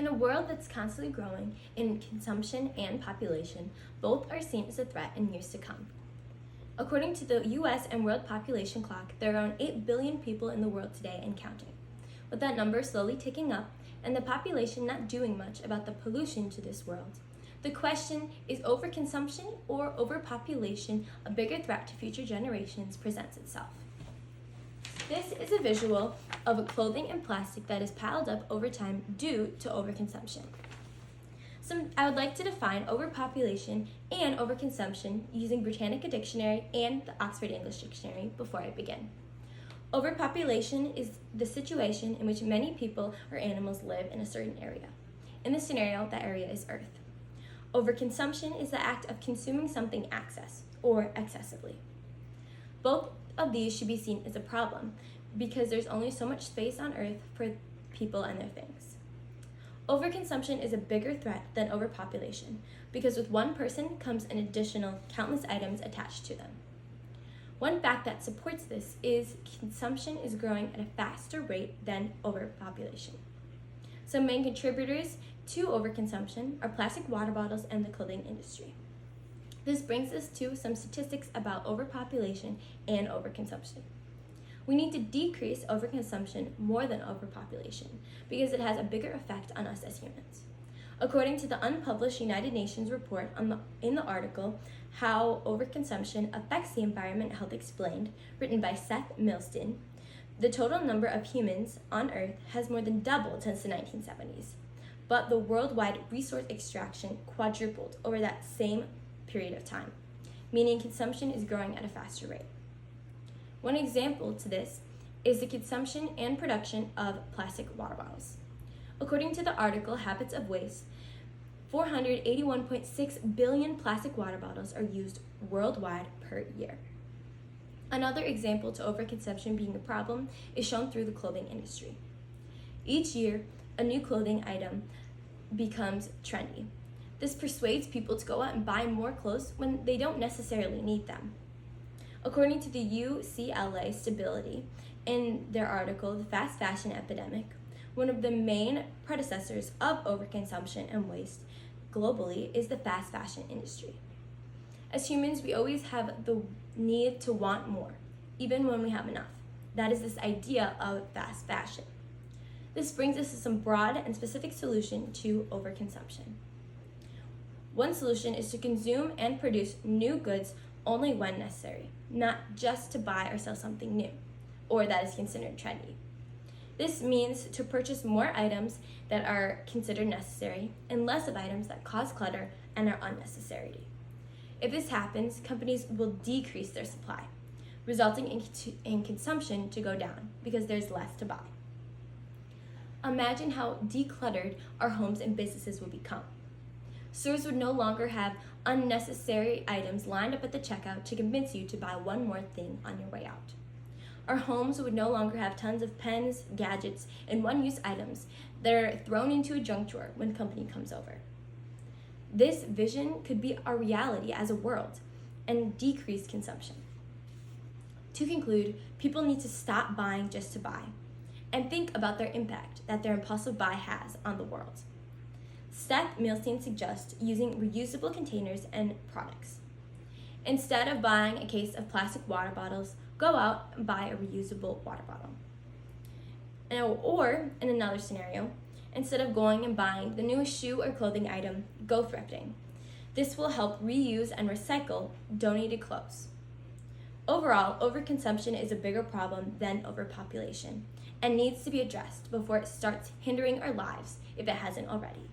In a world that's constantly growing in consumption and population, both are seen as a threat in years to come. According to the US and World Population Clock, there are around 8 billion people in the world today and counting, with that number slowly ticking up and the population not doing much about the pollution to this world. The question is overconsumption or overpopulation a bigger threat to future generations presents itself. This is a visual of clothing and plastic that is piled up over time due to overconsumption. I would like to define overpopulation and overconsumption using Britannica Dictionary and the Oxford English Dictionary before I begin. Overpopulation is the situation in which many people or animals live in a certain area. In this scenario, that area is Earth. Overconsumption is the act of consuming something excessively. Both of these should be seen as a problem because there's only so much space on Earth for people and their things. Overconsumption is a bigger threat than overpopulation because with one person comes an additional countless items attached to them. One fact that supports this is consumption is growing at a faster rate than overpopulation. Some main contributors to overconsumption are plastic water bottles and the clothing industry. This brings us to some statistics about overpopulation and overconsumption. We need to decrease overconsumption more than overpopulation because it has a bigger effect on us as humans. According to the unpublished United Nations report in the article, How Overconsumption Affects the Environment Health Explained, written by Seth Milston, the total number of humans on Earth has more than doubled since the 1970s, but the worldwide resource extraction quadrupled over that same period of time, meaning consumption is growing at a faster rate. One example to this is the consumption and production of plastic water bottles. According to the article Habits of Waste, 481.6 billion plastic water bottles are used worldwide per year. Another example to overconsumption being a problem is shown through the clothing industry. Each year, a new clothing item becomes trendy. This persuades people to go out and buy more clothes when they don't necessarily need them. According to the UCLA Stability, in their article, The Fast Fashion Epidemic, one of the main predecessors of overconsumption and waste globally is the fast fashion industry. As humans, we always have the need to want more, even when we have enough. That is this idea of fast fashion. This brings us to some broad and specific solution to overconsumption. One solution is to consume and produce new goods only when necessary, not just to buy or sell something new, or that is considered trendy. This means to purchase more items that are considered necessary and less of items that cause clutter and are unnecessary. If this happens, companies will decrease their supply, resulting in consumption to go down because there's less to buy. Imagine how decluttered our homes and businesses will become. Stores would no longer have unnecessary items lined up at the checkout to convince you to buy one more thing on your way out. Our homes would no longer have tons of pens, gadgets, and one-use items that are thrown into a junk drawer when company comes over. This vision could be our reality as a world and decrease consumption. To conclude, people need to stop buying just to buy and think about their impact that their impulsive buy has on the world. Seth Milstein suggests using reusable containers and products. Instead of buying a case of plastic water bottles, go out and buy a reusable water bottle. Or, in another scenario, instead of going and buying the newest shoe or clothing item, go thrifting. This will help reuse and recycle donated clothes. Overall, overconsumption is a bigger problem than overpopulation and needs to be addressed before it starts hindering our lives if it hasn't already.